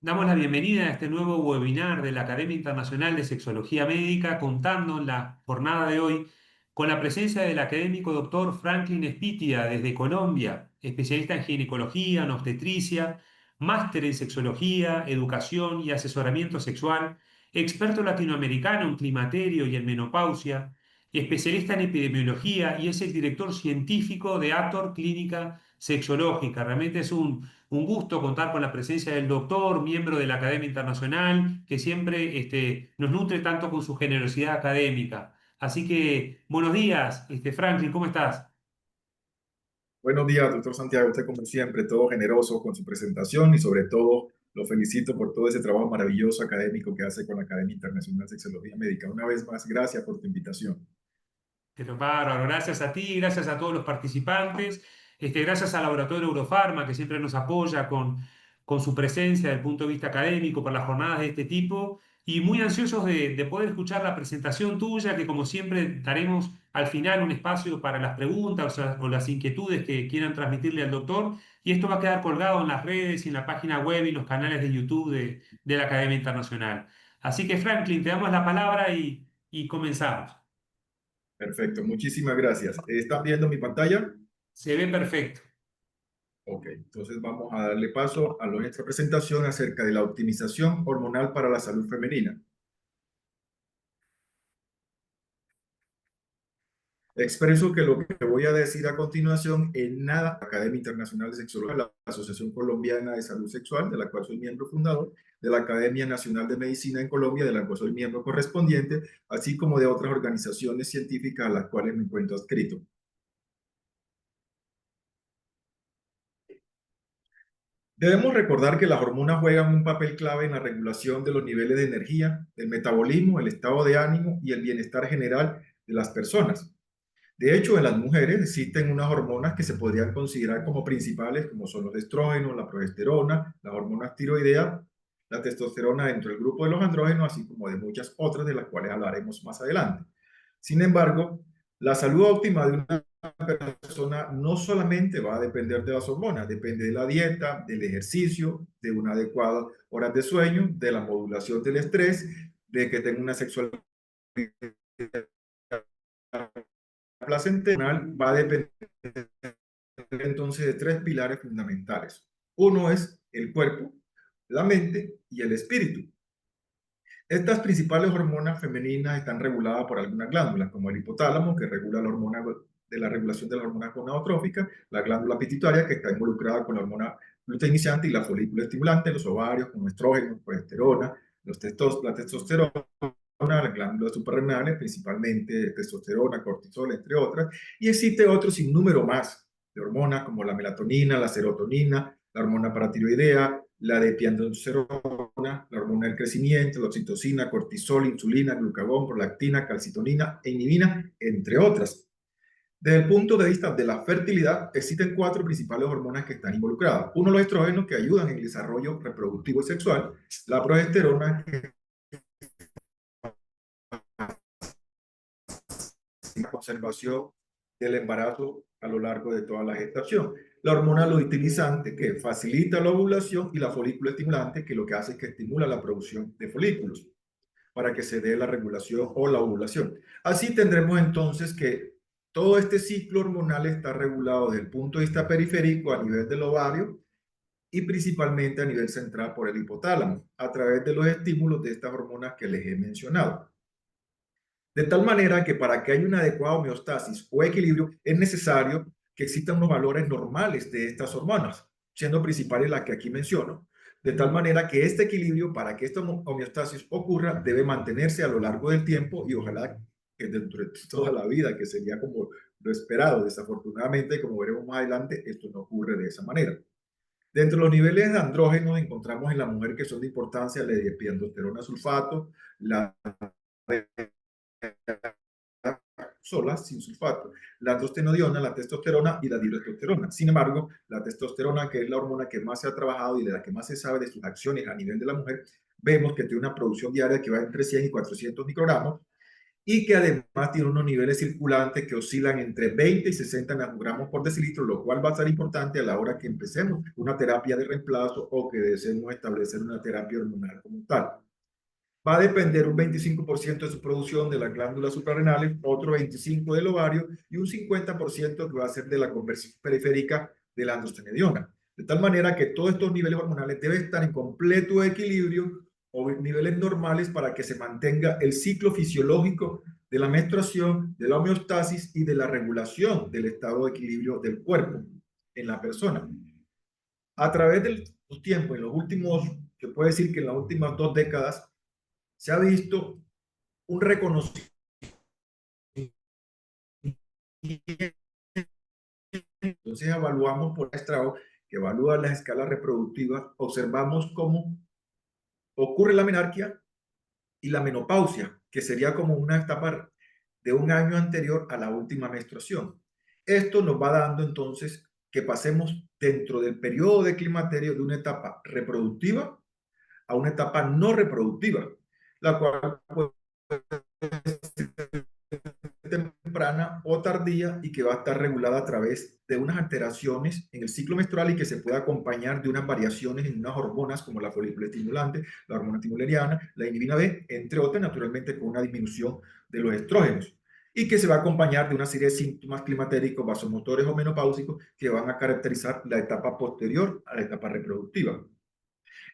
Damos la bienvenida a este nuevo webinar de la Academia Internacional de Sexología Médica, contando en la jornada de hoy con la presencia del académico doctor Franklin Spitia desde Colombia, especialista en ginecología, en obstetricia, máster en sexología, educación y asesoramiento sexual, experto latinoamericano en climaterio y en menopausia, y especialista en epidemiología y es el director científico de Ator Clínica Sexológica. Realmente es un gusto contar con la presencia del doctor, miembro de la Academia Internacional, que siempre nos nutre tanto con su generosidad académica. Así que, buenos días, Franklin, ¿cómo estás? Buenos días, doctor Santiago. Usted, como siempre, todo generoso con su presentación y, sobre todo, lo felicito por todo ese trabajo maravilloso académico que hace con la Academia Internacional de Sexología Médica. Una vez más, gracias por tu invitación. Pero bárbaro, gracias a ti, gracias a todos los participantes, gracias al Laboratorio Eurofarma que siempre nos apoya con su presencia desde el punto de vista académico para las jornadas de este tipo y muy ansiosos de poder escuchar la presentación tuya, que como siempre daremos al final un espacio para las preguntas o las inquietudes que quieran transmitirle al doctor y esto va a quedar colgado en las redes y en la página web y los canales de YouTube de la Academia Internacional. Así que Franklin, te damos la palabra y comenzamos. Perfecto, muchísimas gracias. ¿Están viendo mi pantalla? Se ve perfecto. Ok, entonces vamos a darle paso a nuestra presentación acerca de la optimización hormonal para la salud femenina. Expreso que lo que voy a decir a continuación en nada Academia Internacional de Sexología, la Asociación Colombiana de Salud Sexual, de la cual soy miembro fundador, de la Academia Nacional de Medicina en Colombia, de la cual soy miembro correspondiente, así como de otras organizaciones científicas a las cuales me encuentro adscrito. Debemos recordar que las hormonas juegan un papel clave en la regulación de los niveles de energía, el metabolismo, el estado de ánimo y el bienestar general de las personas. De hecho, en las mujeres existen unas hormonas que se podrían considerar como principales, como son los estrógenos, la progesterona, las hormonas tiroideas, la testosterona dentro del grupo de los andrógenos, así como de muchas otras de las cuales hablaremos más adelante. Sin embargo, la salud óptima de una persona no solamente va a depender de las hormonas, depende de la dieta, del ejercicio, de una adecuada horas de sueño, de la modulación del estrés, de que tenga una sexualidad placentera. Va a depender entonces de tres pilares fundamentales. Uno es el cuerpo, la mente y el espíritu. Estas principales hormonas femeninas están reguladas por algunas glándulas, como el hipotálamo, que regula la hormona de la regulación de la hormona gonadotrófica, la glándula pituitaria, que está involucrada con la hormona luteinizante y la folícula estimulante, los ovarios, como estrógeno, progesterona, la testosterona, las glándulas suprarrenales, principalmente testosterona, cortisol, entre otras, y existe otro sinnúmero más de hormonas como la melatonina, la serotonina, la hormona paratiroidea, la de piantosterona, la hormona del crecimiento, la oxitocina, cortisol, insulina, glucagón, prolactina, calcitonina e inhibina, entre otras. Desde el punto de vista de la fertilidad, existen cuatro principales hormonas que están involucradas. Uno, los estrógenos, que ayudan en el desarrollo reproductivo y sexual; la progesterona, que la conservación del embarazo a lo largo de toda la gestación; la hormona luteinizante, que facilita la ovulación; y la folícula estimulante, que lo que hace es que estimula la producción de folículos para que se dé la regulación o la ovulación. Así tendremos entonces que todo este ciclo hormonal está regulado desde el punto de vista periférico a nivel del ovario y principalmente a nivel central por el hipotálamo, a través de los estímulos de estas hormonas que les he mencionado. De tal manera que para que haya una adecuada homeostasis o equilibrio es necesario que existan unos valores normales de estas hormonas, siendo principales las que aquí menciono. De tal manera que este equilibrio, para que esta homeostasis ocurra, debe mantenerse a lo largo del tiempo y ojalá que dentro de toda la vida, que sería como lo esperado. Desafortunadamente, como veremos más adelante, esto no ocurre de esa manera. Dentro de los niveles de andrógenos encontramos en la mujer que son de importancia la diepiandrosterona sulfato, la sola, sin sulfato, la androstenediona, la testosterona y la dihidrotestosterona. Sin embargo, la testosterona, que es la hormona que más se ha trabajado y de la que más se sabe de sus acciones a nivel de la mujer, vemos que tiene una producción diaria que va entre 100 y 400 microgramos, y que además tiene unos niveles circulantes que oscilan entre 20 y 60 nanogramos por decilitro, lo cual va a ser importante a la hora que empecemos una terapia de reemplazo o que deseemos establecer una terapia hormonal como tal. Va a depender un 25% de su producción de las glándulas suprarrenales, otro 25% del ovario y un 50% que va a ser de la conversión periférica de la androstenediona. De tal manera que todos estos niveles hormonales deben estar en completo equilibrio o niveles normales para que se mantenga el ciclo fisiológico de la menstruación, de la homeostasis y de la regulación del estado de equilibrio del cuerpo en la persona. A través del tiempo, en los últimos, se puede decir que en las últimas 2 décadas, se ha visto un reconocimiento. Entonces evaluamos por estrado que evalúa las escalas reproductivas, observamos cómo ocurre la menarquia y la menopausia, que sería como una etapa de un año anterior a la última menstruación. Esto nos va dando entonces que pasemos dentro del periodo de climaterio de una etapa reproductiva a una etapa no reproductiva, la cual puede temprana o tardía y que va a estar regulada a través de unas alteraciones en el ciclo menstrual y que se puede acompañar de unas variaciones en unas hormonas como la folículo estimulante, la hormona timuleriana, la inhibina B, entre otras, naturalmente con una disminución de los estrógenos y que se va a acompañar de una serie de síntomas climatéricos, vasomotores o menopáusicos que van a caracterizar la etapa posterior a la etapa reproductiva.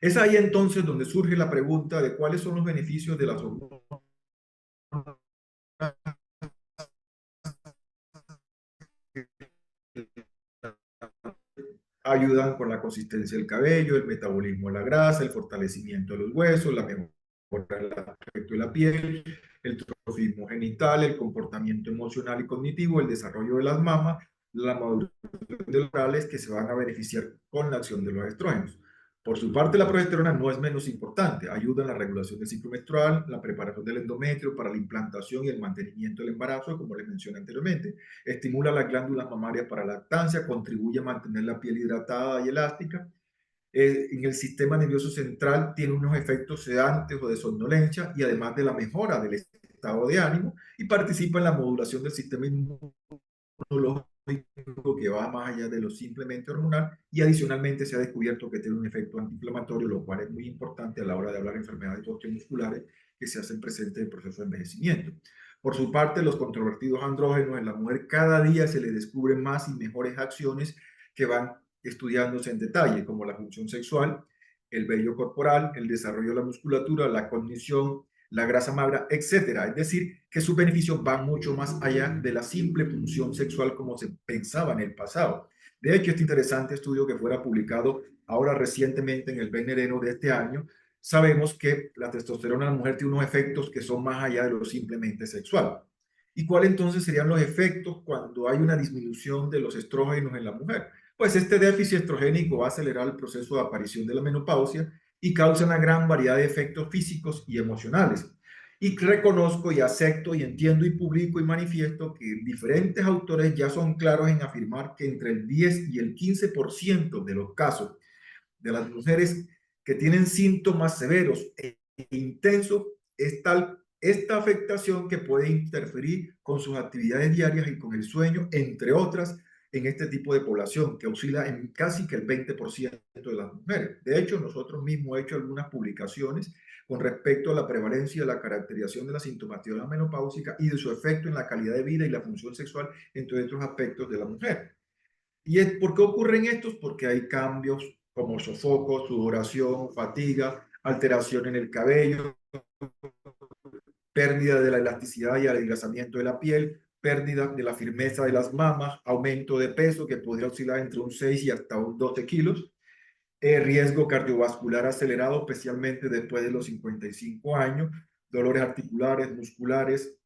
Es ahí entonces donde surge la pregunta de cuáles son los beneficios de las hormonas ayudan con la consistencia del cabello, el metabolismo de la grasa, el fortalecimiento de los huesos, la mejora del aspecto de la piel, el trofismo genital, el comportamiento emocional y cognitivo, el desarrollo de las mamas, la maduración de los orales que se van a beneficiar con la acción de los estrógenos. Por su parte, la progesterona no es menos importante. Ayuda en la regulación del ciclo menstrual, la preparación del endometrio para la implantación y el mantenimiento del embarazo, como les mencioné anteriormente. Estimula las glándulas mamarias para lactancia, contribuye a mantener la piel hidratada y elástica. En el sistema nervioso central tiene unos efectos sedantes o de somnolencia y además de la mejora del estado de ánimo y participa en la modulación del sistema inmunológico que va más allá de lo simplemente hormonal y adicionalmente se ha descubierto que tiene un efecto antiinflamatorio, lo cual es muy importante a la hora de hablar de enfermedades osteomusculares que se hacen presentes en el proceso de envejecimiento. Por su parte, los controvertidos andrógenos en la mujer cada día se le descubren más y mejores acciones que van estudiándose en detalle, como la función sexual, el vello corporal, el desarrollo de la musculatura, la cognición, la grasa magra, etcétera. Es decir, que sus beneficios van mucho más allá de la simple función sexual como se pensaba en el pasado. De hecho, este interesante estudio que fuera publicado ahora recientemente en el Veneno de este año, sabemos que la testosterona en la mujer tiene unos efectos que son más allá de lo simplemente sexual. ¿Y cuáles entonces serían los efectos cuando hay una disminución de los estrógenos en la mujer? Pues este déficit estrogénico va a acelerar el proceso de aparición de la menopausia y causa una gran variedad de efectos físicos y emocionales. Y reconozco y acepto y entiendo y publico y manifiesto que diferentes autores ya son claros en afirmar que entre el 10 y el 15% de los casos de las mujeres que tienen síntomas severos e intensos es tal esta afectación que puede interferir con sus actividades diarias y con el sueño, entre otras, en este tipo de población, que oscila en casi que el 20% de las mujeres. De hecho, nosotros mismos hemos hecho algunas publicaciones con respecto a la prevalencia de la caracterización de la sintomatología menopáusica y de su efecto en la calidad de vida y la función sexual, entre otros aspectos de la mujer. ¿Y por qué ocurren estos? Porque hay cambios como sofoco, sudoración, fatiga, alteración en el cabello, pérdida de la elasticidad y adelgazamiento de la piel, pérdida de la firmeza de las mamas, aumento de peso que podría oscilar entre un 6 y hasta un 12 kilos, riesgo cardiovascular acelerado, especialmente después de los 55 años, dolores articulares, musculares,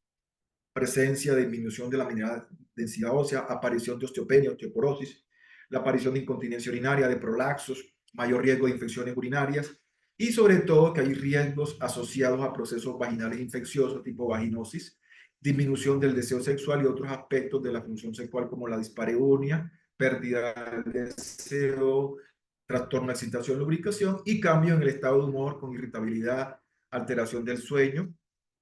presencia de disminución de la densidad ósea, aparición de osteopenia, osteoporosis, la aparición de incontinencia urinaria, de prolaxos, mayor riesgo de infecciones urinarias y sobre todo que hay riesgos asociados a procesos vaginales infecciosos tipo vaginosis, disminución del deseo sexual y otros aspectos de la función sexual como la dispareunia, pérdida del deseo, trastorno de excitación, lubricación y cambio en el estado de humor con irritabilidad, alteración del sueño,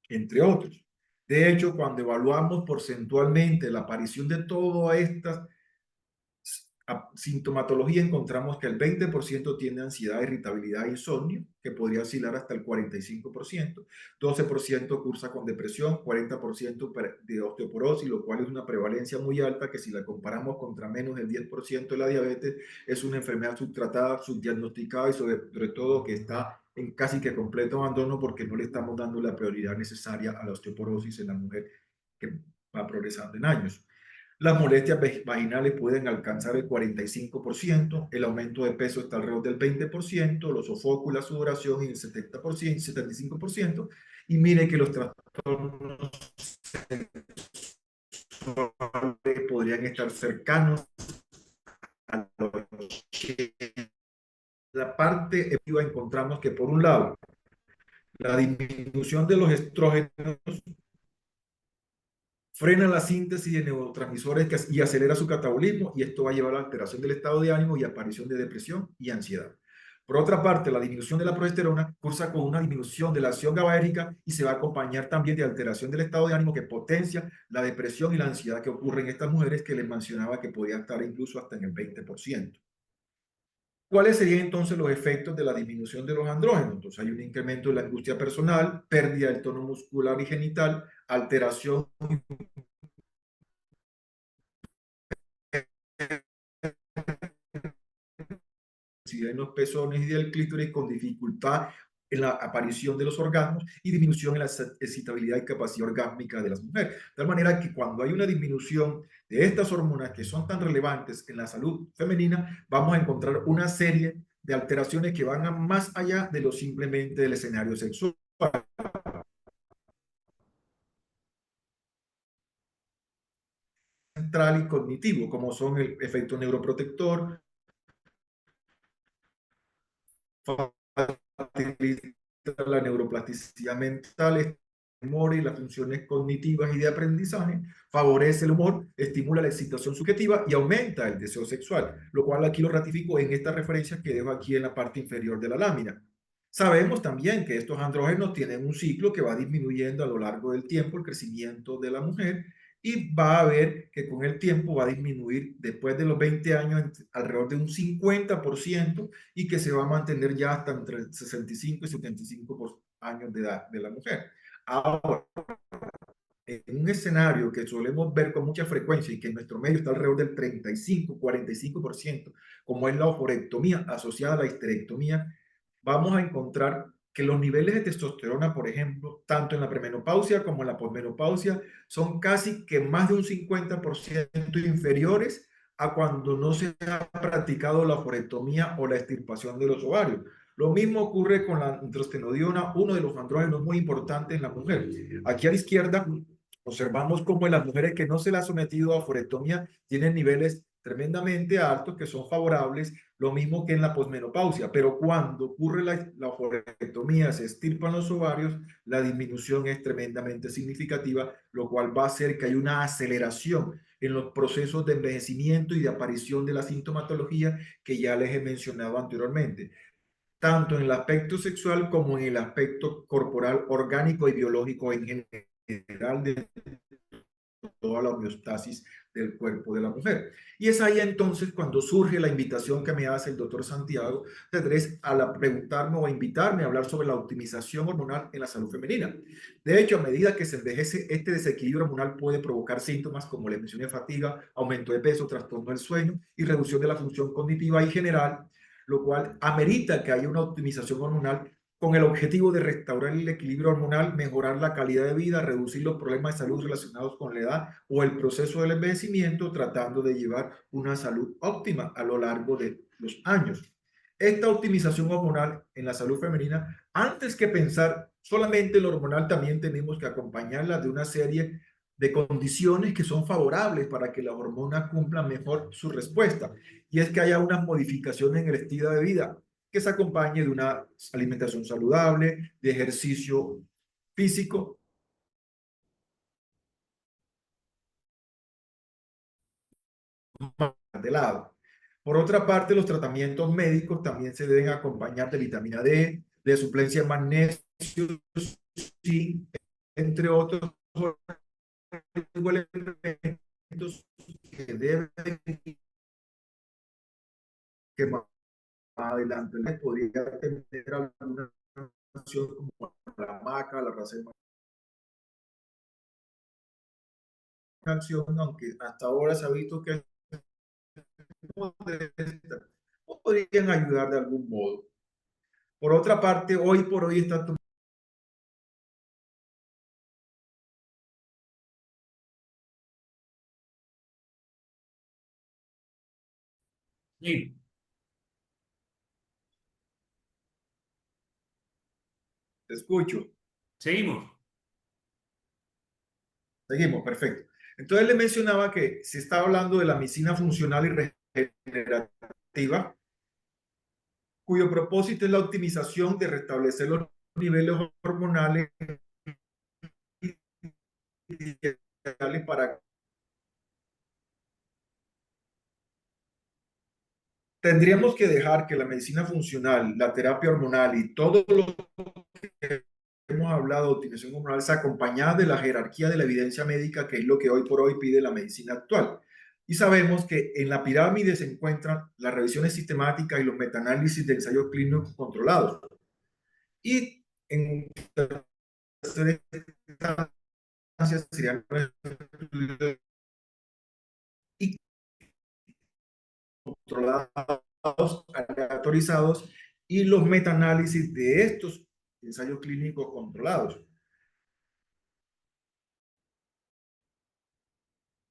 entre otros. De hecho, cuando evaluamos porcentualmente la aparición de todas estas sintomatología, encontramos que el 20% tiene ansiedad, irritabilidad e insomnio, que podría oscilar hasta el 45%, 12% cursa con depresión, 40% de osteoporosis, lo cual es una prevalencia muy alta que si la comparamos contra menos del 10% de la diabetes, es una enfermedad subtratada, subdiagnosticada y sobre todo que está en casi que completo abandono porque no le estamos dando la prioridad necesaria a la osteoporosis en la mujer que va progresando en años. Las molestias vaginales pueden alcanzar el 45%, el aumento de peso está alrededor del 20%, los sofocos y la sudoración en el 70%, 75%, y mire que los trastornos podrían estar cercanos a los 80%. La parte efectiva encontramos que por un lado, la disminución de los estrógenos frena la síntesis de neurotransmisores y acelera su catabolismo, y esto va a llevar a la alteración del estado de ánimo y aparición de depresión y ansiedad. Por otra parte, la disminución de la progesterona cursa con una disminución de la acción GABAérgica y se va a acompañar también de alteración del estado de ánimo que potencia la depresión y la ansiedad que ocurre en estas mujeres que les mencionaba que podía estar incluso hasta en el 20%. ¿Cuáles serían entonces los efectos de la disminución de los andrógenos? Entonces hay un incremento de la angustia personal, pérdida del tono muscular y genital, alteración en los pezones y del clítoris, con dificultad en la aparición de los orgasmos y disminución en la excitabilidad y capacidad orgásmica de las mujeres. De tal manera que cuando hay una disminución de estas hormonas que son tan relevantes en la salud femenina, vamos a encontrar una serie de alteraciones que van más allá de lo simplemente del escenario sexual. Central y cognitivo, como son el efecto neuroprotector, facilita la neuroplasticidad mental, memoria y las funciones cognitivas y de aprendizaje, favorece el humor, estimula la excitación subjetiva y aumenta el deseo sexual, lo cual aquí lo ratifico en esta referencia que dejo aquí en la parte inferior de la lámina. Sabemos también que estos andrógenos tienen un ciclo que va disminuyendo a lo largo del tiempo el crecimiento de la mujer, y va a ver que con el tiempo va a disminuir después de los 20 años alrededor de un 50%, y que se va a mantener ya hasta entre 65 y 75 años de edad de la mujer. Ahora, en un escenario que solemos ver con mucha frecuencia y que en nuestro medio está alrededor del 35-45%, como es la oforectomía asociada a la histerectomía, vamos a encontrar que los niveles de testosterona, por ejemplo, tanto en la premenopausia como en la posmenopausia, son casi que más de un 50% inferiores a cuando no se ha practicado la oforectomía o la extirpación de los ovarios. Lo mismo ocurre con la androstenediona, uno de los andrógenos muy importantes en la mujer. Aquí a la izquierda observamos cómo en las mujeres que no se les ha sometido a oforectomía tienen niveles tremendamente altos que son favorables, lo mismo que en la posmenopausia, pero cuando ocurre la oforectomía, se extirpan los ovarios, la disminución es tremendamente significativa, lo cual va a hacer que haya una aceleración en los procesos de envejecimiento y de aparición de la sintomatología que ya les he mencionado anteriormente, tanto en el aspecto sexual como en el aspecto corporal, orgánico y biológico en general de toda la homeostasis del cuerpo de la mujer. Y es ahí entonces cuando surge la invitación que me hace el doctor Santiago Cedrés a preguntarme o a invitarme a hablar sobre la optimización hormonal en la salud femenina. De hecho, a medida que se envejece, este desequilibrio hormonal puede provocar síntomas como la mencioné, fatiga, aumento de peso, trastorno del sueño y reducción de la función cognitiva y general, lo cual amerita que haya una optimización hormonal con el objetivo de restaurar el equilibrio hormonal, mejorar la calidad de vida, reducir los problemas de salud relacionados con la edad o el proceso del envejecimiento, tratando de llevar una salud óptima a lo largo de los años. Esta optimización hormonal en la salud femenina, antes que pensar solamente lo hormonal, también tenemos que acompañarla de una serie de condiciones que son favorables para que la hormona cumpla mejor su respuesta. Y es que haya unas modificaciones en el estilo de vida que se acompañe de una alimentación saludable, de ejercicio físico. De lado. Por otra parte, los tratamientos médicos también se deben acompañar de vitamina D, de suplencia de magnesio, zinc, entre otros, elementos que deben, que más adelante les podría tener alguna acción como la maca, la raza de acción, aunque hasta ahora se ha visto que podrían ayudar de algún modo. Por otra parte, hoy por hoy está Sí, te escucho. seguimos. Seguimos, perfecto. Entonces le mencionaba que se está hablando de la medicina funcional y regenerativa, cuyo propósito es la optimización de restablecer los niveles hormonales ideales para... Tendríamos que dejar que la medicina funcional, la terapia hormonal y todo lo que hemos hablado de optimización hormonal se acompañada de la jerarquía de la evidencia médica, que es lo que hoy por hoy pide la medicina actual. Y sabemos que en la pirámide se encuentran las revisiones sistemáticas y los metaanálisis de ensayos clínicos controlados. Y en tercera instancia serían y controlados, aleatorizados, y los metaanálisis de estos ensayos clínicos controlados.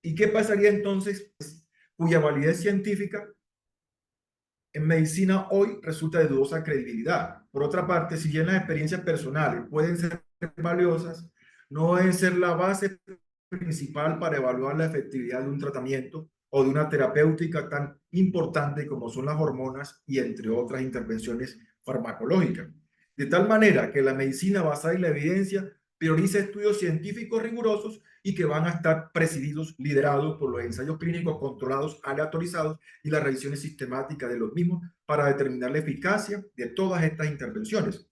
¿Y qué pasaría entonces? Cuya validez científica en medicina hoy resulta de dudosa credibilidad. Por otra parte, si bien las experiencias personales pueden ser valiosas, no deben ser la base principal para evaluar la efectividad de un tratamiento o de una terapéutica tan importante como son las hormonas y entre otras intervenciones farmacológicas. De tal manera que la medicina basada en la evidencia prioriza estudios científicos rigurosos y que van a estar presididos, liderados por los ensayos clínicos controlados, aleatorizados y las revisiones sistemáticas de los mismos para determinar la eficacia de todas estas intervenciones.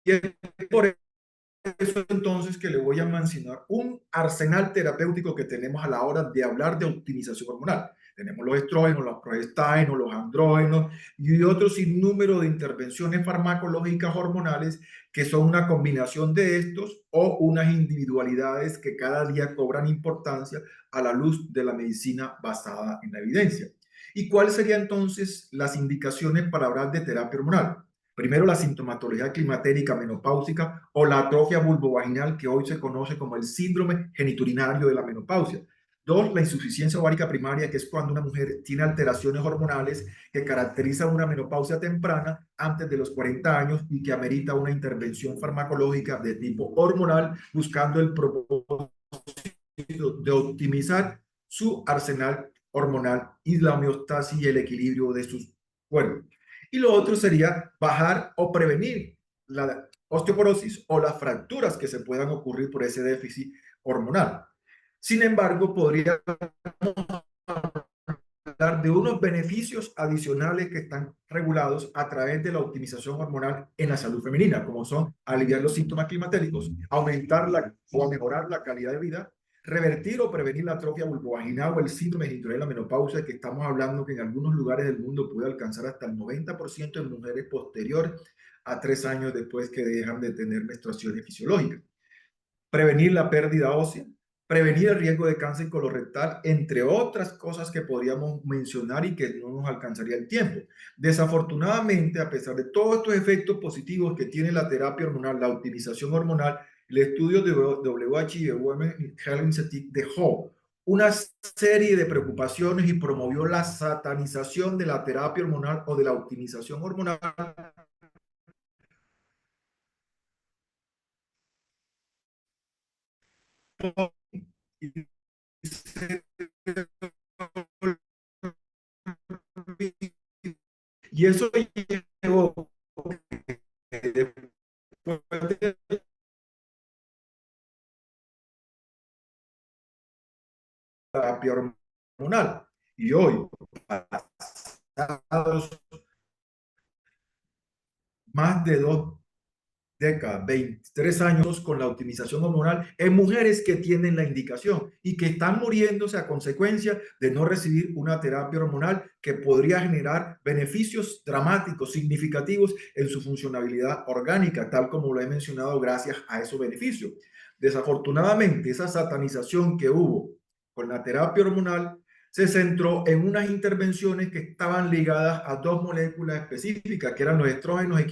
Y es por eso entonces que le voy a mencionar un arsenal terapéutico que tenemos a la hora de hablar de optimización hormonal. Tenemos los estrógenos, los progestágenos, los andrógenos y otro sinnúmero de intervenciones farmacológicas hormonales que son una combinación de estos o unas individualidades que cada día cobran importancia a la luz de la medicina basada en la evidencia. ¿Y cuáles serían entonces las indicaciones para hablar de terapia hormonal? Primero, la sintomatología climatérica menopáusica o la atrofia vulvovaginal, que hoy se conoce como el síndrome geniturinario de la menopausia. Dos, la insuficiencia ovárica primaria, que es cuando una mujer tiene alteraciones hormonales que caracterizan una menopausia temprana antes de los 40 años y que amerita una intervención farmacológica de tipo hormonal, buscando el propósito de optimizar su arsenal hormonal y la homeostasis y el equilibrio de sus cuerpos. Y lo otro sería bajar o prevenir la osteoporosis o las fracturas que se puedan ocurrir por ese déficit hormonal. Sin embargo, podría hablar de unos beneficios adicionales que están regulados a través de la optimización hormonal en la salud femenina, como son aliviar los síntomas climatéricos, aumentar o mejorar la calidad de vida, revertir o prevenir la atrofia vulvovaginal o el síndrome de la menopausia, que estamos hablando que en algunos lugares del mundo puede alcanzar hasta el 90% de mujeres posteriores a 3 años después que dejan de tener menstruaciones fisiológicas, prevenir la pérdida ósea, prevenir el riesgo de cáncer colorectal, entre otras cosas que podríamos mencionar y que no nos alcanzaría el tiempo. Desafortunadamente, a pesar de todos estos efectos positivos que tiene la terapia hormonal, la optimización hormonal, el estudio de WHO, de Women Health Institute, dejó una serie de preocupaciones y promovió la satanización de la terapia hormonal o de la optimización hormonal y eso llevó de la terapia hormonal. Y hoy, pasados más de décadas, 23 años con la optimización hormonal en mujeres que tienen la indicación y que están muriéndose a consecuencia de no recibir una terapia hormonal que podría generar beneficios dramáticos, significativos en su funcionalidad orgánica, tal como lo he mencionado, gracias a esos beneficios. Desafortunadamente, esa satanización que hubo con la terapia hormonal se centró en unas intervenciones que estaban ligadas a dos moléculas específicas, que eran los estrógenos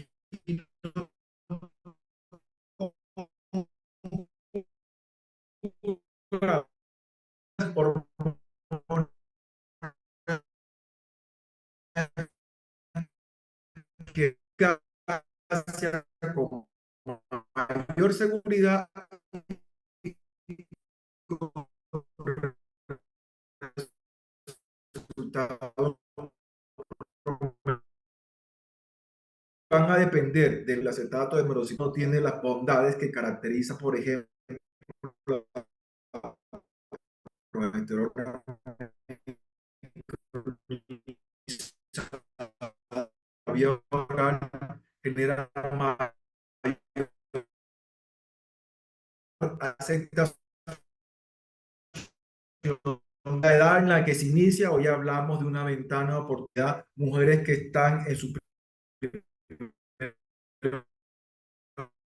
que con mayor seguridad van a depender del acetato de moroxidil, no tiene las bondades que caracteriza, por ejemplo, genera mayor aceptación. La edad en la que se inicia, hoy hablamos de una ventana de oportunidad, mujeres que están en su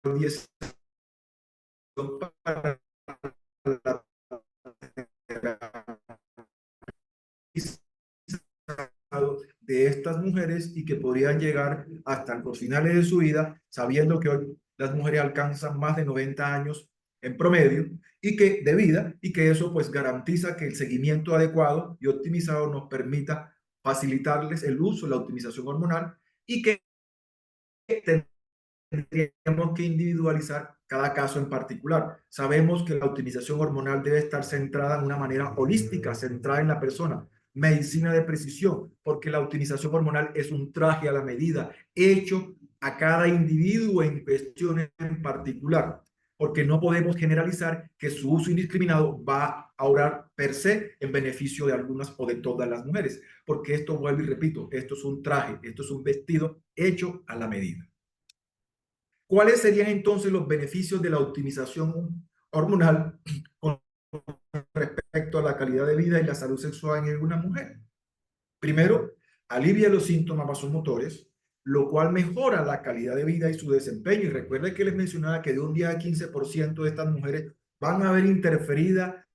10 para de estas mujeres y que podrían llegar hasta los finales de su vida, sabiendo que hoy las mujeres alcanzan más de 90 años en promedio y que de vida, y que eso pues garantiza que el seguimiento adecuado y optimizado nos permita facilitarles el uso, la optimización hormonal, y que tendríamos que individualizar cada caso en particular. Sabemos que la optimización hormonal debe estar centrada en una manera holística, centrada en la persona, medicina de precisión, porque la optimización hormonal es un traje a la medida, hecho a cada individuo en cuestión en particular, porque no podemos generalizar que su uso indiscriminado va a obrar per se en beneficio de algunas o de todas las mujeres, porque esto, vuelvo y repito, esto es un traje, esto es un vestido hecho a la medida. ¿Cuáles serían entonces los beneficios de la optimización hormonal con respecto a la calidad de vida y la salud sexual en una mujer? Primero, alivia los síntomas vasomotores, lo cual mejora la calidad de vida y su desempeño. Y recuerden que les mencionaba que de un 10 a 15% de estas mujeres van a ver interferida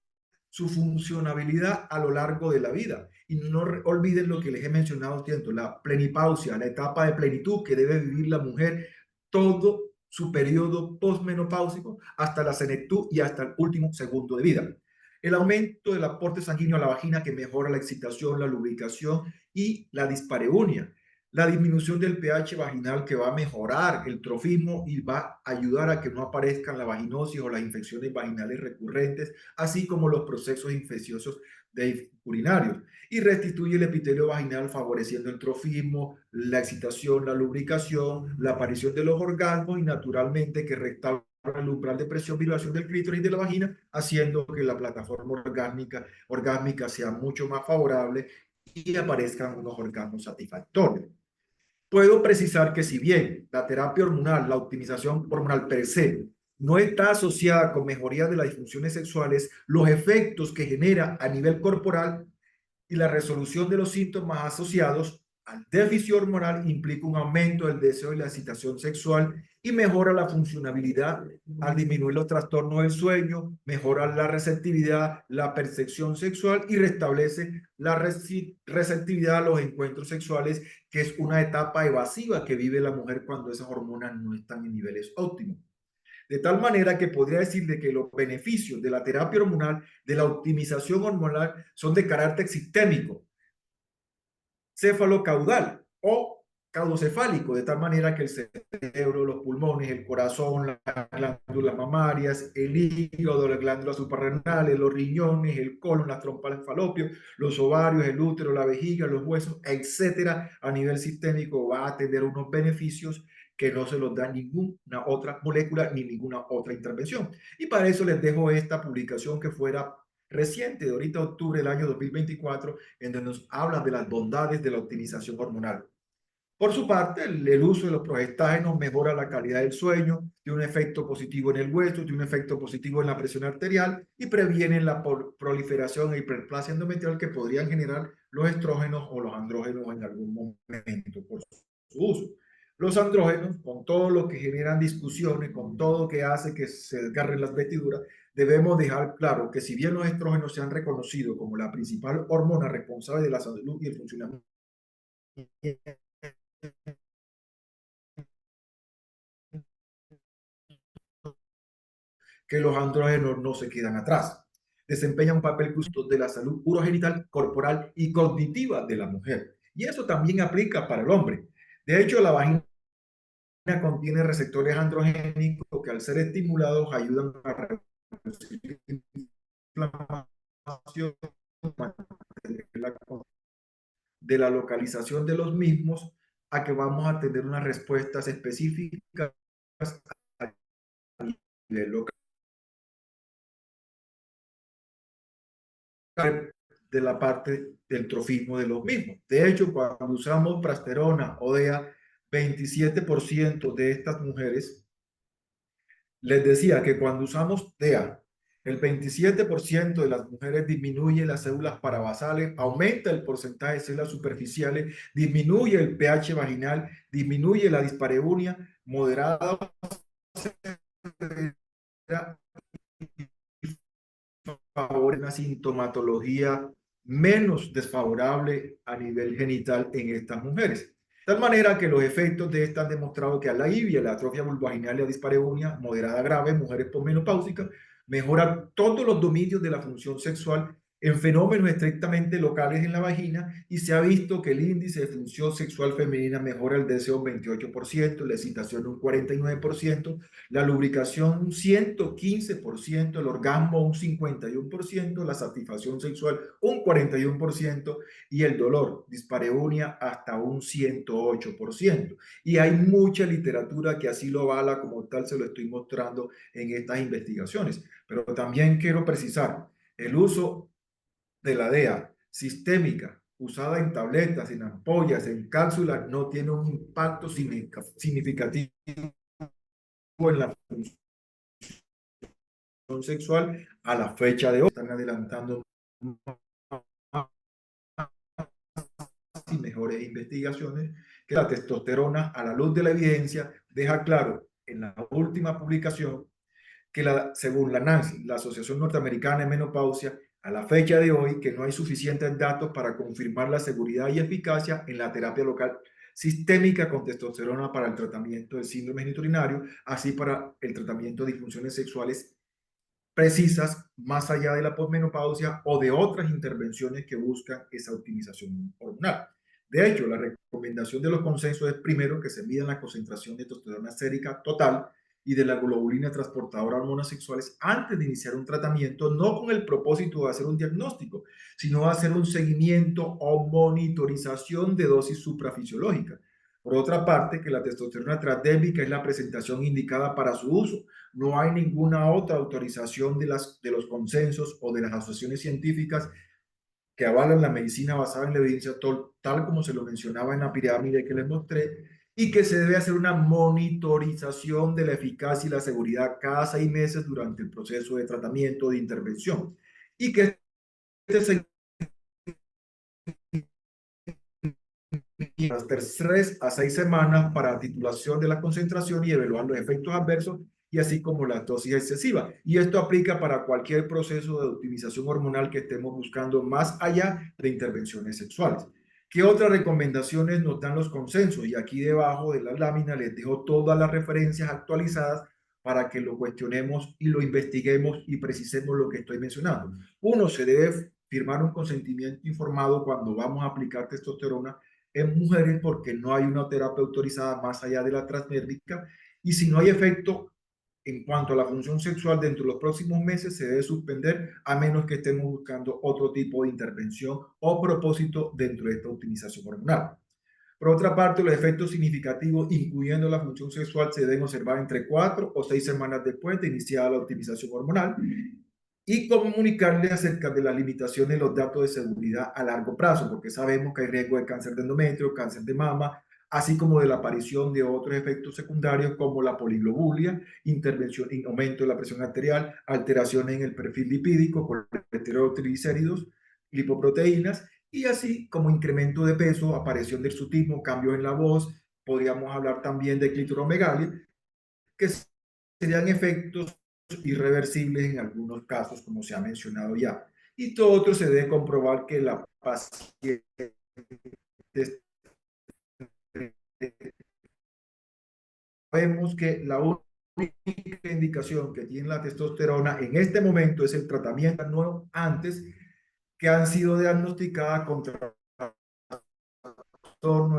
su funcionabilidad a lo largo de la vida. Y no olviden lo que les he mencionado siempre, la plenipausia, la etapa de plenitud que debe vivir la mujer todo su periodo postmenopáusico hasta la senectud y hasta el último segundo de vida. El aumento del aporte sanguíneo a la vagina que mejora la excitación, la lubricación y la dispareunia. La disminución del pH vaginal que va a mejorar el trofismo y va a ayudar a que no aparezcan la vaginosis o las infecciones vaginales recurrentes, así como los procesos infecciosos urinarios. Y restituye el epitelio vaginal favoreciendo el trofismo, la excitación, la lubricación, la aparición de los orgasmos y naturalmente que restaura el umbral de presión, vibración del clítoris y de la vagina, haciendo que la plataforma orgásmica sea mucho más favorable y aparezcan unos orgasmos satisfactorios. Puedo precisar que si bien la terapia hormonal, la optimización hormonal per se, no está asociada con mejoría de las disfunciones sexuales, los efectos que genera a nivel corporal y la resolución de los síntomas asociados al déficit hormonal implica un aumento del deseo y la excitación sexual y mejora la funcionabilidad al disminuir los trastornos del sueño, mejora la receptividad, la percepción sexual y restablece la receptividad a los encuentros sexuales, que es una etapa evasiva que vive la mujer cuando esas hormonas no están en niveles óptimos. De tal manera que podría decirle que los beneficios de la terapia hormonal, de la optimización hormonal, son de carácter sistémico, cefalocaudal o caudocefálico, de tal manera que el cerebro, los pulmones, el corazón, las glándulas mamarias, el hígado, las glándulas suprarrenales, los riñones, el colon, las trompas de falopio, los ovarios, el útero, la vejiga, los huesos, etcétera, a nivel sistémico va a tener unos beneficios que no se los da ninguna otra molécula ni ninguna otra intervención. Y para eso les dejo esta publicación que fuera reciente, de ahorita octubre del año 2024, en donde nos habla de las bondades de la optimización hormonal. Por su parte, el uso de los progestágenos mejora la calidad del sueño, tiene un efecto positivo en el hueso, tiene un efecto positivo en la presión arterial y previene la proliferación e hiperplasia endometrial que podrían generar los estrógenos o los andrógenos en algún momento por su uso. Los andrógenos, con todo lo que generan discusiones, con todo lo que hace que se desgarren las vestiduras, debemos dejar claro que si bien los estrógenos se han reconocido como la principal hormona responsable de la salud y el funcionamiento que los andrógenos no se quedan atrás. Desempeñan un papel crucial de la salud urogenital, corporal y cognitiva de la mujer. Y eso también aplica para el hombre. De hecho, la vagina contiene receptores androgénicos que al ser estimulados ayudan a reducir la inflamación de la localización de los mismos a que vamos a tener unas respuestas específicas a nivel local de la parte del trofismo de los mismos. De hecho, cuando usamos prasterona o DEA, 27% de estas mujeres, les decía que cuando usamos DEA, el 27% de las mujeres disminuye las células parabasales, aumenta el porcentaje de células superficiales, disminuye el pH vaginal, disminuye la dispareunia moderada favorece una sintomatología menos desfavorable a nivel genital en estas mujeres. De tal manera que los efectos de esta han demostrado que alivia la atrofia vulvaginal y la dispareunia moderada grave en mujeres posmenopáusicas, mejora todos los dominios de la función sexual en fenómenos estrictamente locales en la vagina y se ha visto que el índice de función sexual femenina mejora el deseo un 28%, la excitación un 49%, la lubricación un 115%, el orgasmo un 51%, la satisfacción sexual un 41% y el dolor, dispareunia, hasta un 108%. Y hay mucha literatura que así lo avala, como tal se lo estoy mostrando en estas investigaciones. Pero también quiero precisar, el uso de la DEA sistémica, usada en tabletas, en ampollas, en cápsulas, no tiene un impacto significativo en la función sexual a la fecha de hoy. Están adelantando y mejores investigaciones que la testosterona, a la luz de la evidencia, deja claro en la última publicación que según la NANSI, la Asociación Norteamericana de Menopausia, a la fecha de hoy, que no hay suficientes datos para confirmar la seguridad y eficacia en la terapia local sistémica con testosterona para el tratamiento del síndrome geniturinario, así para el tratamiento de disfunciones sexuales precisas más allá de la posmenopausia o de otras intervenciones que buscan esa optimización hormonal. De hecho, la recomendación de los consensos es primero que se mida la concentración de testosterona sérica total y de la globulina transportadora de hormonas sexuales antes de iniciar un tratamiento, no con el propósito de hacer un diagnóstico, sino de hacer un seguimiento o monitorización de dosis suprafisiológicas. Por otra parte, que la testosterona transdérmica es la presentación indicada para su uso. No hay ninguna otra autorización de los consensos o de las asociaciones científicas que avalan la medicina basada en la evidencia tal como se lo mencionaba en la pirámide que les mostré, y que se debe hacer una monitorización de la eficacia y la seguridad cada 6 meses durante el proceso de tratamiento de intervención. Y que este hasta 3 a 6 semanas para titulación de la concentración y evaluar los efectos adversos y así como la dosis excesiva. Y esto aplica para cualquier proceso de optimización hormonal que estemos buscando más allá de intervenciones sexuales. ¿Qué otras recomendaciones nos dan los consensos? Y aquí debajo de la lámina les dejo todas las referencias actualizadas para que lo cuestionemos y lo investiguemos y precisemos lo que estoy mencionando. Uno, se debe firmar un consentimiento informado cuando vamos a aplicar testosterona en mujeres porque no hay una terapia autorizada más allá de la transdérmica y si no hay efecto en cuanto a la función sexual dentro de los próximos meses se debe suspender a menos que estemos buscando otro tipo de intervención o propósito dentro de esta optimización hormonal. Por otra parte, los efectos significativos, incluyendo la función sexual, se deben observar entre 4 o 6 semanas después de iniciada la optimización hormonal y comunicarle acerca de las limitaciones de los datos de seguridad a largo plazo, porque sabemos que hay riesgo de cáncer de endometrio, cáncer de mama, así como de la aparición de otros efectos secundarios como la poliglobulia, intervención en aumento de la presión arterial, alteraciones en el perfil lipídico, colesterol, triglicéridos, lipoproteínas, y así como incremento de peso, aparición del hirsutismo, cambios en la voz. Podríamos hablar también de clitoromegalia, que serían efectos irreversibles en algunos casos, como se ha mencionado ya. Y todo otro se debe comprobar que la paciente vemos que la única indicación que tiene la testosterona en este momento es el tratamiento nuevo antes que han sido diagnosticadas con trastorno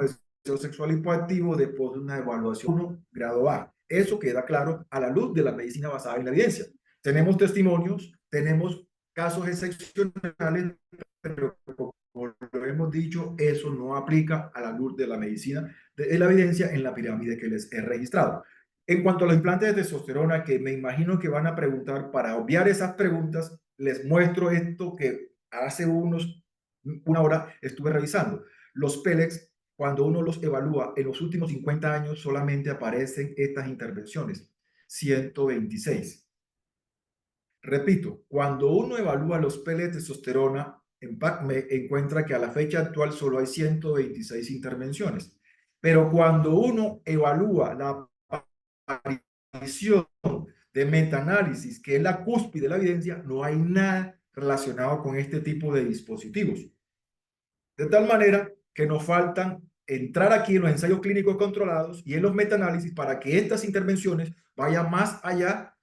de deseo sexual hipoactivo después de una evaluación 1 grado A. Eso queda claro a la luz de la medicina basada en la evidencia. Tenemos testimonios, tenemos casos excepcionales, pero como lo hemos dicho, eso no aplica a la luz de la medicina de la evidencia en la pirámide que les he registrado. En cuanto a los implantes de testosterona, que me imagino que van a preguntar, para obviar esas preguntas, les muestro esto que hace una hora estuve revisando. Los pellets, cuando uno los evalúa en los últimos 50 años, solamente aparecen estas intervenciones, 126. Repito, cuando uno evalúa los pellets de testosterona, me encuentra que a la fecha actual solo hay 126 intervenciones. Pero cuando uno evalúa la aparición de metaanálisis, que es la cúspide de la evidencia, no hay nada relacionado con este tipo de dispositivos. De tal manera que nos faltan entrar aquí en los ensayos clínicos controlados y en los metaanálisis para que estas intervenciones vayan más allá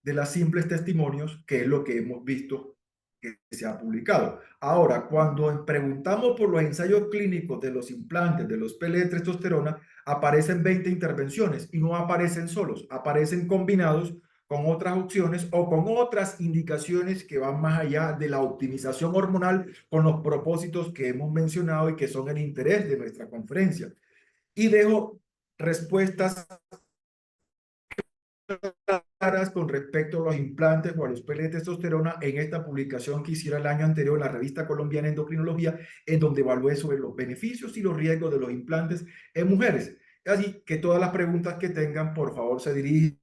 de las simples testimonios, que es lo que hemos visto que se ha publicado. Ahora, cuando preguntamos por los ensayos clínicos de los implantes, de los pellets de testosterona, aparecen 20 intervenciones y no aparecen solos, aparecen combinados con otras opciones o con otras indicaciones que van más allá de la optimización hormonal con los propósitos que hemos mencionado y que son el interés de nuestra conferencia. Y dejo respuestas claras con respecto a los implantes o a los pellets de testosterona en esta publicación que hiciera el año anterior en la revista colombiana de endocrinología, en donde evalué sobre los beneficios y los riesgos de los implantes en mujeres. Así que todas las preguntas que tengan, por favor, se dirigen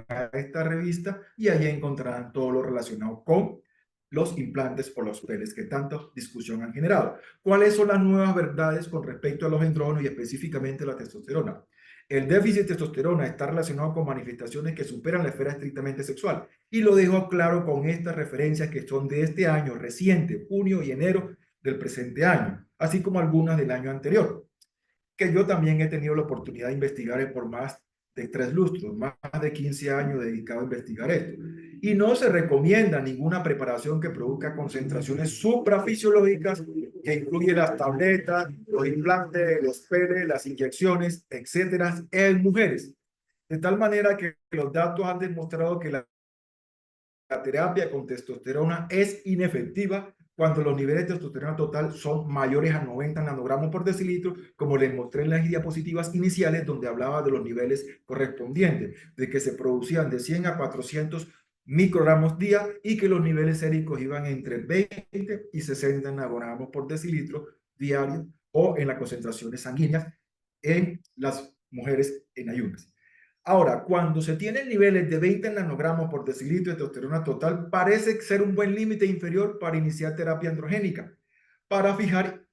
a esta revista y allí encontrarán todo lo relacionado con los implantes o los pellets que tanta discusión han generado. ¿Cuáles son las nuevas verdades con respecto a los andrógenos y específicamente la testosterona? El déficit de testosterona está relacionado con manifestaciones que superan la esfera estrictamente sexual. Y lo dejo claro con estas referencias que son de este año reciente, junio y enero del presente año, así como algunas del año anterior, que yo también he tenido la oportunidad de investigar por más de 3 lustros, más de 15 años dedicado a investigar esto. Y no se recomienda ninguna preparación que produzca concentraciones suprafisiológicas, que incluye las tabletas, los implantes, los pellets, las inyecciones, etcétera, en mujeres. De tal manera que los datos han demostrado que la terapia con testosterona es inefectiva cuando los niveles de testosterona total son mayores a 90 nanogramos por decilitro, como les mostré en las diapositivas iniciales, donde hablaba de los niveles correspondientes, de que se producían de 100 a 400 microgramos día y que los niveles séricos iban entre 20 y 60 nanogramos por decilitro diario o en las concentraciones sanguíneas en las mujeres en ayunas. Ahora, cuando se tienen niveles de 20 nanogramos por decilitro de testosterona total, parece ser un buen límite inferior para iniciar terapia androgénica, para fijar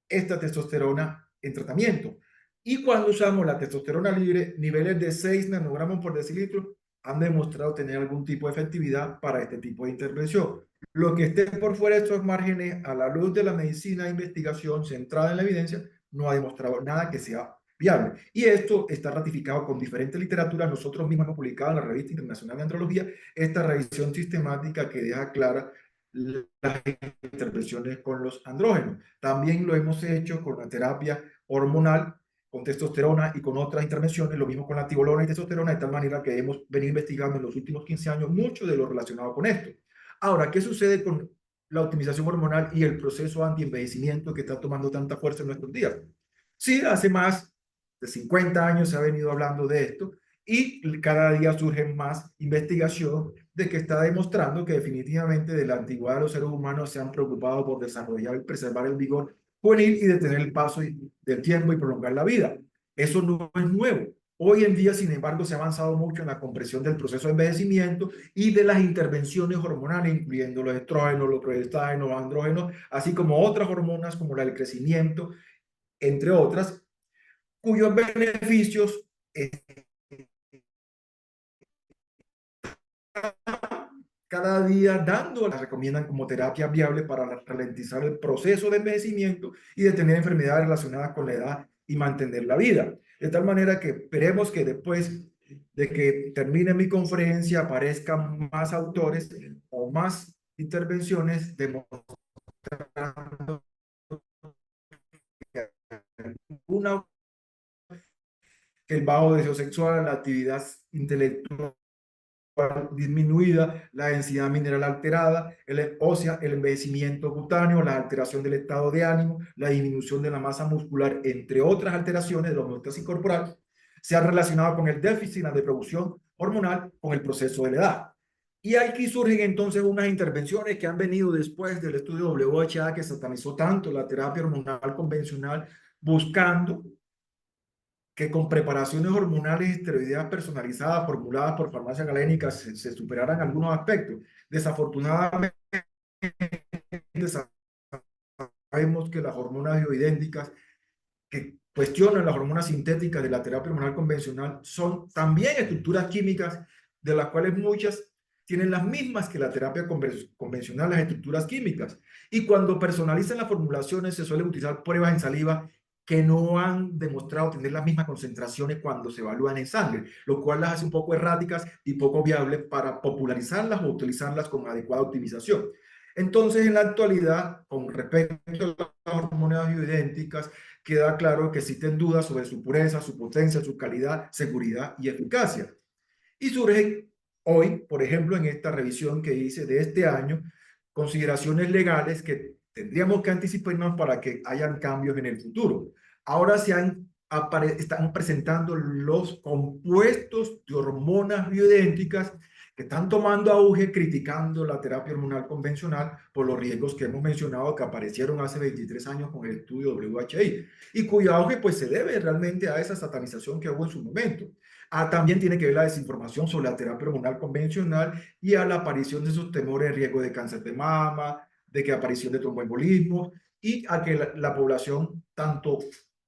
esta testosterona en tratamiento. Y cuando usamos la testosterona libre, niveles de 6 nanogramos por decilitro han demostrado tener algún tipo de efectividad para este tipo de intervención. Lo que esté por fuera de estos márgenes, a la luz de la medicina de investigación centrada en la evidencia, no ha demostrado nada que sea viable. Y esto está ratificado con diferentes literaturas. Nosotros mismos hemos publicado en la Revista Internacional de Andrología esta revisión sistemática que deja clara las intervenciones con los andrógenos. También lo hemos hecho con la terapia hormonal, con testosterona y con otras intervenciones, lo mismo con la tibolona y testosterona, de tal manera que hemos venido investigando en los últimos 15 años mucho de lo relacionado con esto. Ahora, ¿qué sucede con la optimización hormonal y el proceso anti-envejecimiento que está tomando tanta fuerza en nuestros días? Sí, hace más de 50 años se ha venido hablando de esto y cada día surge más investigación de que está demostrando que definitivamente de la antigüedad los seres humanos se han preocupado por desarrollar y preservar el vigor juvenil y detener el paso del tiempo y prolongar la vida. Eso no es nuevo. Hoy en día, sin embargo, se ha avanzado mucho en la comprensión del proceso de envejecimiento y de las intervenciones hormonales, incluyendo los estrógenos, los progestágenos, los andrógenos, así como otras hormonas como la del crecimiento, entre otras, cuyos beneficios cada día dando, las recomiendan como terapia viable para ralentizar el proceso de envejecimiento y detener enfermedades relacionadas con la edad y mantener la vida. De tal manera que esperemos que después de que termine mi conferencia aparezcan más autores o más intervenciones demostrando una, que el bajo deseo sexual, la actividad intelectual disminuida, la densidad mineral alterada, ósea, el envejecimiento cutáneo, la alteración del estado de ánimo, la disminución de la masa muscular, entre otras alteraciones de la homeostasis corporal, se han relacionado con el déficit de producción hormonal con el proceso de la edad. Y aquí surgen entonces unas intervenciones que han venido después del estudio WHA que satanizó tanto la terapia hormonal convencional, buscando que con preparaciones hormonales esteroideas personalizadas formuladas por farmacia galénica se superaran algunos aspectos. Desafortunadamente, sabemos que las hormonas bioidénticas que cuestionan las hormonas sintéticas de la terapia hormonal convencional son también estructuras químicas de las cuales muchas tienen las mismas que la terapia convencional, las estructuras químicas. Y cuando personalizan las formulaciones se suelen utilizar pruebas en saliva que no han demostrado tener las mismas concentraciones cuando se evalúan en sangre, lo cual las hace un poco erráticas y poco viables para popularizarlas o utilizarlas con adecuada optimización. Entonces, en la actualidad, con respecto a las hormonas bioidénticas, queda claro que existen dudas sobre su pureza, su potencia, su calidad, seguridad y eficacia. Y surgen hoy, por ejemplo, en esta revisión que hice de este año, consideraciones legales que tendríamos que anticiparnos para que hayan cambios en el futuro. Ahora están presentando los compuestos de hormonas bioidénticas que están tomando auge criticando la terapia hormonal convencional por los riesgos que hemos mencionado que aparecieron hace 23 años con el estudio WHI y cuyo auge pues se debe realmente a esa satanización que hubo en su momento. También tiene que ver la desinformación sobre la terapia hormonal convencional y a la aparición de esos temores de riesgo de cáncer de mama, de que aparición de tromboembolismo y a que la población, tanto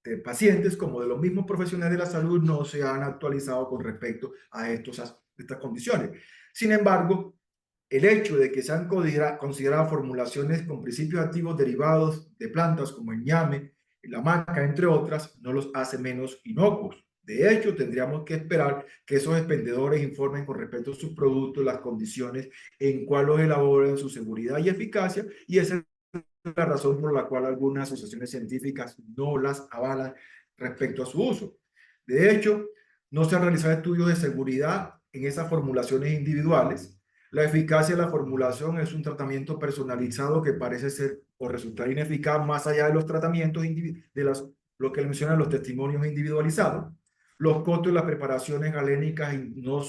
de pacientes como de los mismos profesionales de la salud, no se han actualizado con respecto a estas condiciones. Sin embargo, el hecho de que se han considerado formulaciones con principios activos derivados de plantas como el ñame, la maca, entre otras, no los hace menos inocuos. De hecho, tendríamos que esperar que esos expendedores informen con respecto a sus productos, las condiciones en cuál los elaboran, su seguridad y eficacia, y esa es la razón por la cual algunas asociaciones científicas no las avalan respecto a su uso. De hecho, no se han realizado estudios de seguridad en esas formulaciones individuales. La eficacia de la formulación es un tratamiento personalizado que parece ser o resultar ineficaz más allá de los tratamientos lo que mencionan los testimonios individualizados. Los costos de las preparaciones galénicas no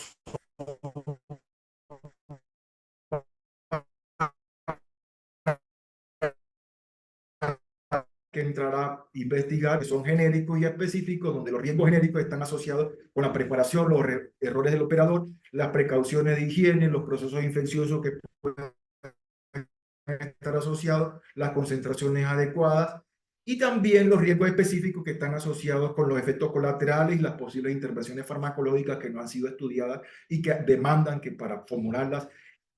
que entrar a investigar, que son genéricos y específicos, donde los riesgos genéricos están asociados con la preparación, los errores del operador, las precauciones de higiene, los procesos infecciosos que pueden estar asociados, las concentraciones adecuadas y también los riesgos específicos que están asociados con los efectos colaterales y las posibles intervenciones farmacológicas que no han sido estudiadas y que demandan que para formularlas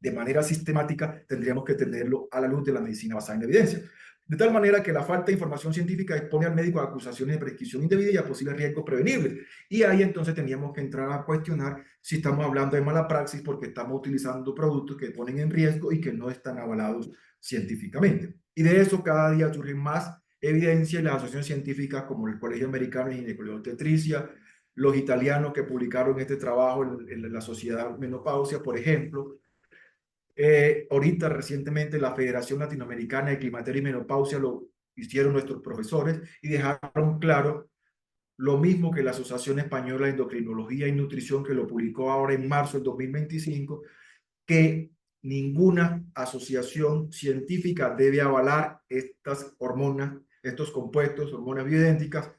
de manera sistemática tendríamos que tenerlo a la luz de la medicina basada en evidencia. De tal manera que la falta de información científica expone al médico a acusaciones de prescripción indebida y a posibles riesgos prevenibles. Y ahí entonces teníamos que entrar a cuestionar si estamos hablando de mala praxis porque estamos utilizando productos que ponen en riesgo y que no están avalados científicamente. Y de eso cada día surgen más evidencia y las asociaciones científicas como el Colegio Americano de Ginecología y Obstetricia, los italianos que publicaron este trabajo en la Sociedad Menopausia, por ejemplo, ahorita recientemente la Federación Latinoamericana de Climaterio y Menopausia lo hicieron nuestros profesores y dejaron claro lo mismo que la Asociación Española de Endocrinología y Nutrición que lo publicó ahora en marzo del 2025, que ninguna asociación científica debe avalar estas hormonas estos compuestos, hormonas bioidénticas,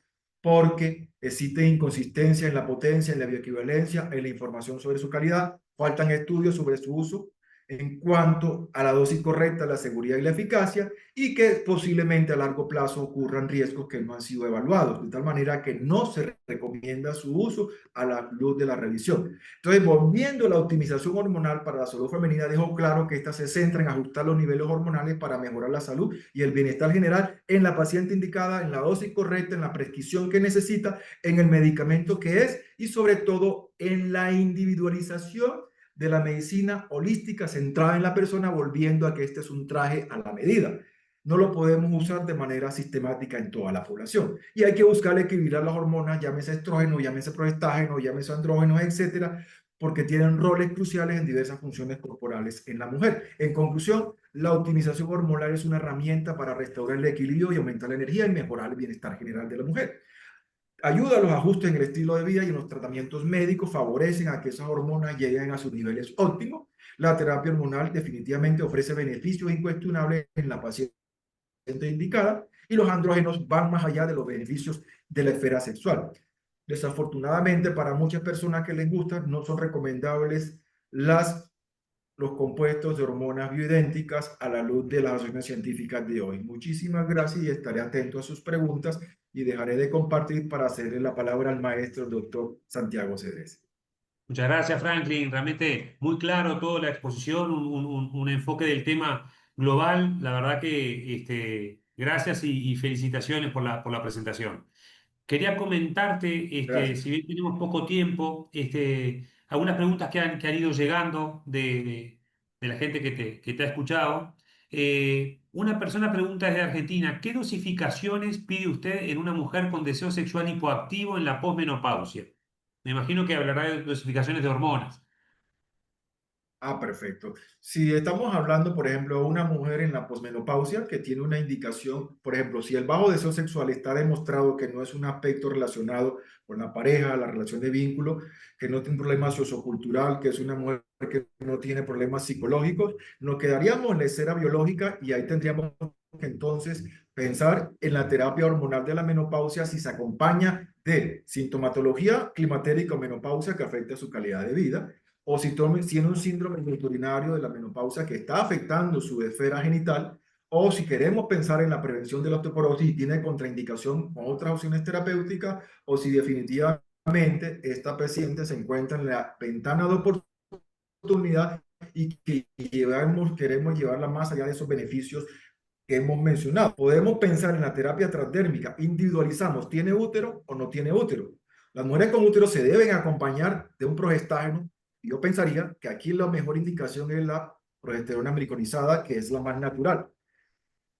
porque existe inconsistencia en la potencia, en la bioequivalencia, en la información sobre su calidad, faltan estudios sobre su uso en cuanto a la dosis correcta, la seguridad y la eficacia, y que posiblemente a largo plazo ocurran riesgos que no han sido evaluados, de tal manera que no se recomienda su uso a la luz de la revisión. Entonces, volviendo a la optimización hormonal para la salud femenina, dejó claro que esta se centra en ajustar los niveles hormonales para mejorar la salud y el bienestar general en la paciente indicada, en la dosis correcta, en la prescripción que necesita, en el medicamento que es y sobre todo en la individualización de la medicina holística centrada en la persona, volviendo a que este es un traje a la medida. No lo podemos usar de manera sistemática en toda la población. Y hay que buscar equilibrar las hormonas, llámese estrógeno, llámese progestágeno, llámese andrógenos, etcétera, porque tienen roles cruciales en diversas funciones corporales en la mujer. En conclusión, la optimización hormonal es una herramienta para restaurar el equilibrio y aumentar la energía y mejorar el bienestar general de la mujer. Ayuda a los ajustes en el estilo de vida y en los tratamientos médicos, favorecen a que esas hormonas lleguen a sus niveles óptimos. La terapia hormonal definitivamente ofrece beneficios incuestionables en la paciente indicada y los andrógenos van más allá de los beneficios de la esfera sexual. Desafortunadamente, para muchas personas que les gustan, no son recomendables los compuestos de hormonas bioidénticas a la luz de las acciones científicas de hoy. Muchísimas gracias y estaré atento a sus preguntas y dejaré de compartir para hacerle la palabra al maestro doctor Santiago Cedrés. Muchas gracias, Franklin. Realmente muy claro toda la exposición, un enfoque del tema global. La verdad que gracias y felicitaciones por la presentación. Quería comentarte, Gracias. si bien tenemos poco tiempo, algunas preguntas que han ido llegando de la gente que te ha escuchado. Una persona pregunta desde Argentina, ¿qué dosificaciones pide usted en una mujer con deseo sexual hipoactivo en la posmenopausia? Me imagino que hablará de dosificaciones de hormonas. Ah, perfecto. Si estamos hablando, por ejemplo, de una mujer en la posmenopausia que tiene una indicación, por ejemplo, si el bajo deseo sexual está demostrado que no es un aspecto relacionado con la pareja, la relación de vínculo, que no tiene un problema sociocultural, que es una mujer que no tiene problemas psicológicos, nos quedaríamos en la esfera biológica y ahí tendríamos que entonces pensar en la terapia hormonal de la menopausia si se acompaña de sintomatología climatérica o menopausia que afecta su calidad de vida o si tiene un síndrome urinario de la menopausia que está afectando su esfera genital, o si queremos pensar en la prevención de la osteoporosis y tiene contraindicación con otras opciones terapéuticas, o si definitivamente esta paciente se encuentra en la ventana de oportunidad y que queremos llevarla más allá de esos beneficios que hemos mencionado. Podemos pensar en la terapia transdérmica, individualizamos, ¿tiene útero o no tiene útero? Las mujeres con útero se deben acompañar de un progestágeno. Yo pensaría que aquí la mejor indicación es la progesterona americanizada, que es la más natural.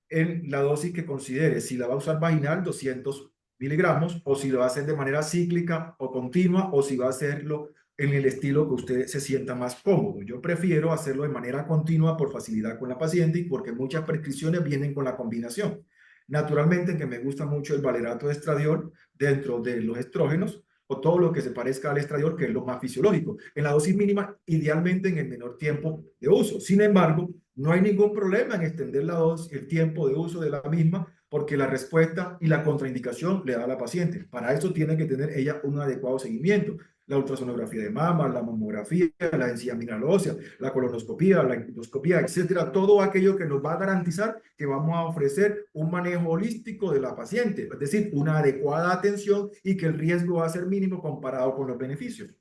En la dosis que considere, si la va a usar vaginal, 200 miligramos, o si lo va a hacer de manera cíclica o continua, o si va a hacerlo en el estilo que usted se sienta más cómodo. Yo prefiero hacerlo de manera continua por facilidad con la paciente y porque muchas prescripciones vienen con la combinación. Naturalmente que me gusta mucho el valerato de estradiol dentro de los estrógenos o todo lo que se parezca al estradiol, que es lo más fisiológico. En la dosis mínima, idealmente en el menor tiempo de uso. Sin embargo, no hay ningún problema en extender la dosis, el tiempo de uso de la misma, porque la respuesta y la contraindicación le da a la paciente. Para eso tiene que tener ella un adecuado seguimiento. La ultrasonografía de mama, la mamografía, la densidad mineral ósea, la colonoscopía, la endoscopía, etcétera. Todo aquello que nos va a garantizar que vamos a ofrecer un manejo holístico de la paciente, es decir, una adecuada atención y que el riesgo va a ser mínimo comparado con los beneficios.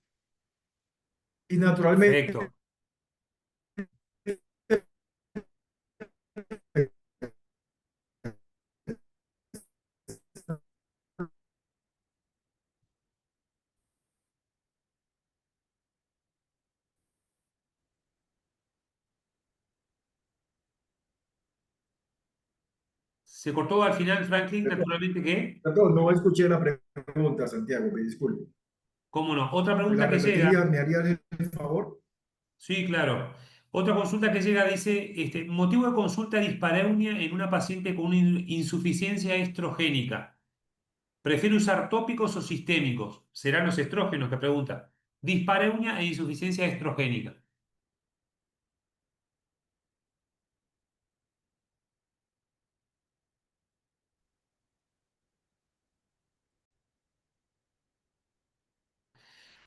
Y naturalmente, Perfecto. Se cortó al final, Franklin, naturalmente que, perdón, no escuché la pregunta, Santiago, me disculpo. cómo no. Otra ¿Me la pregunta que llega. repetiría? ¿Me haría el favor? Sí, claro. Otra consulta que llega dice, motivo de consulta dispareunia en una paciente con una insuficiencia estrogénica. ¿Prefiere usar tópicos o sistémicos? Serán los estrógenos que pregunta. Dispareunia e insuficiencia estrogénica.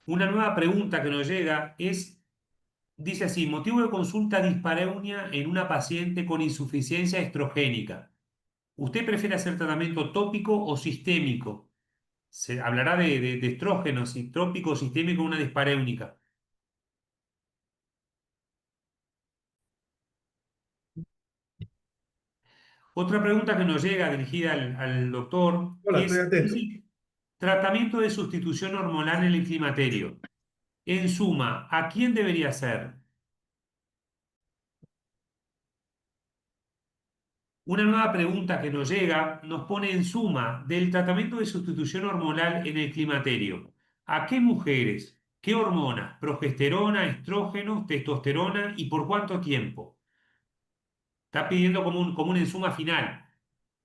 Una nueva pregunta que nos llega dice así, motivo de consulta dispareunia en una paciente con insuficiencia estrogénica. ¿Usted prefiere hacer tratamiento tópico o sistémico? Se hablará de estrógenos, si tópico o sistémico, una disparéunica. Otra pregunta que nos llega dirigida al doctor Hola, estoy es, atento. dice, tratamiento de sustitución hormonal en el climaterio. En suma, ¿a quién debería ser? Una nueva pregunta que nos llega nos pone en suma del tratamiento de sustitución hormonal en el climaterio. ¿A qué mujeres? ¿Qué hormonas? Progesterona, estrógenos, testosterona y por cuánto tiempo. Está pidiendo como un en suma final.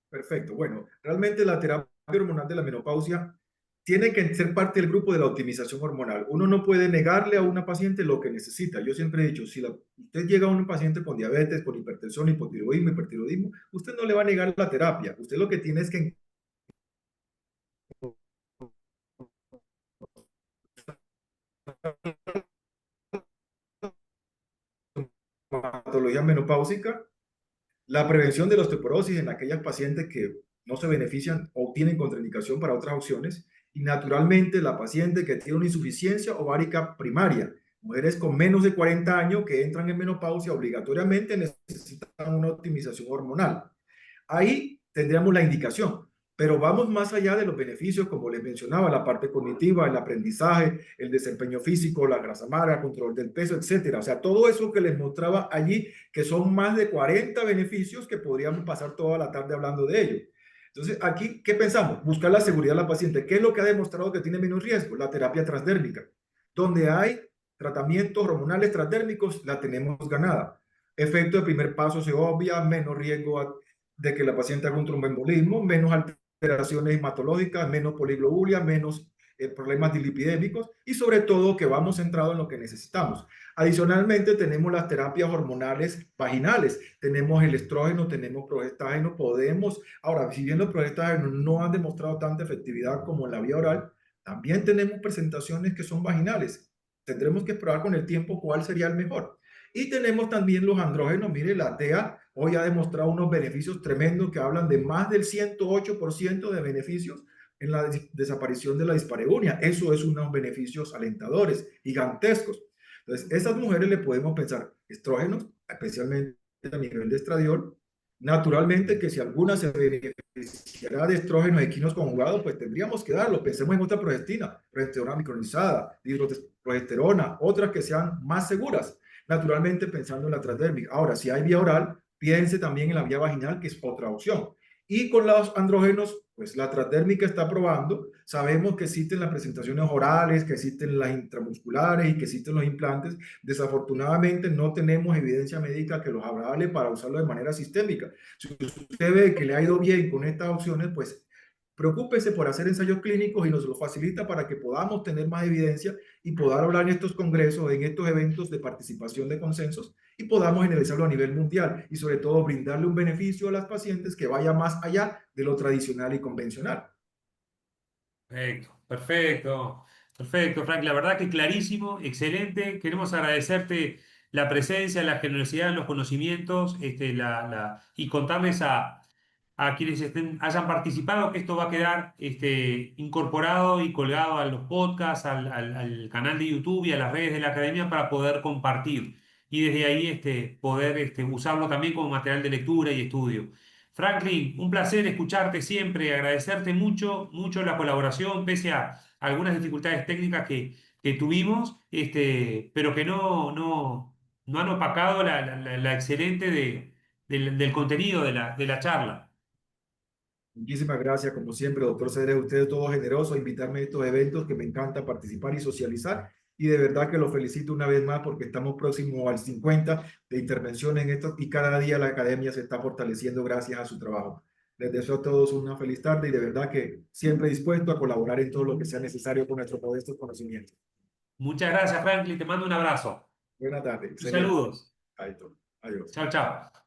Perfecto. Bueno, realmente la terapia hormonal de la menopausia tiene que ser parte del grupo de la optimización hormonal. Uno no puede negarle a una paciente lo que necesita. Yo siempre he dicho, si usted llega a un paciente con diabetes, con hipertensión, hipertiroidismo, usted no le va a negar la terapia. Usted lo que tiene es que en patología menopáusica, la prevención de la osteoporosis en aquellas pacientes que no se benefician o tienen contraindicación para otras opciones, y naturalmente la paciente que tiene una insuficiencia ovárica primaria, mujeres con menos de 40 años que entran en menopausia obligatoriamente necesitan una optimización hormonal. Ahí tendríamos la indicación, pero vamos más allá de los beneficios, como les mencionaba, la parte cognitiva, el aprendizaje, el desempeño físico, la grasa magra, control del peso, etcétera. O sea, todo eso que les mostraba allí, que son más de 40 beneficios que podríamos pasar toda la tarde hablando de ello. Entonces, aquí, ¿qué pensamos? Buscar la seguridad de la paciente. ¿Qué es lo que ha demostrado que tiene menos riesgo? La terapia transdérmica. Donde hay tratamientos hormonales transdérmicos, la tenemos ganada. Efecto de primer paso se obvia, menos riesgo de que la paciente haga un tromboembolismo, menos alteraciones hematológicas, menos poliglobulia, menos problemas dilipidémicos y sobre todo que vamos centrado en lo que necesitamos. Adicionalmente tenemos las terapias hormonales vaginales, tenemos el estrógeno, tenemos progestágeno, ahora si bien los progestágenos no han demostrado tanta efectividad como en la vía oral, también tenemos presentaciones que son vaginales. Tendremos que explorar con el tiempo cuál sería el mejor. Y tenemos también los andrógenos. Mire, la TEA hoy ha demostrado unos beneficios tremendos que hablan de más del 108% de beneficios en la desaparición de la dispareunia. Eso es unos beneficios alentadores, gigantescos. Entonces, esas mujeres le podemos pensar estrógenos, especialmente a nivel de estradiol. Naturalmente que si alguna se beneficiará de estrógenos equinos conjugados, pues tendríamos que darlo. Pensemos en otra progesterona micronizada, progesterona, otras que sean más seguras. Naturalmente pensando en la transdérmica. Ahora, si hay vía oral, piense también en la vía vaginal, que es otra opción. Y con los andrógenos, pues la transdérmica está probando. Sabemos que existen las presentaciones orales, que existen las intramusculares y que existen los implantes. Desafortunadamente no tenemos evidencia médica que los avale para usarlo de manera sistémica. Si usted ve que le ha ido bien con estas opciones, pues preocúpese por hacer ensayos clínicos y nos lo facilita para que podamos tener más evidencia y poder hablar en estos congresos, en estos eventos de participación de consensos y podamos generalizarlo a nivel mundial y sobre todo brindarle un beneficio a las pacientes que vaya más allá de lo tradicional y convencional. Perfecto, perfecto, perfecto, Frank. La verdad que clarísimo, excelente. Queremos agradecerte la presencia, la generosidad, los conocimientos, y contarles a quienes hayan participado que esto va a quedar incorporado y colgado a los podcasts, al canal de YouTube y a las redes de la academia para poder compartir y desde ahí poder usarlo también como material de lectura y estudio. Franklin, un placer escucharte siempre, agradecerte mucho, mucho la colaboración, pese a algunas dificultades técnicas que tuvimos, pero que no han opacado la excelente del contenido de la charla. Muchísimas gracias, como siempre, doctor Cedrés, usted es todo generoso a invitarme a estos eventos que me encanta participar y socializar. Y de verdad que lo felicito una vez más porque estamos próximos al 50 de intervenciones en esto y cada día la academia se está fortaleciendo gracias a su trabajo. Les deseo a todos una feliz tarde y de verdad que siempre dispuesto a colaborar en todo lo que sea necesario con nuestros modestos conocimientos. Muchas gracias, Franklin. Te mando un abrazo. Buena tarde, Y excelente. saludos. Ahí todo. Adiós. Chao, chao.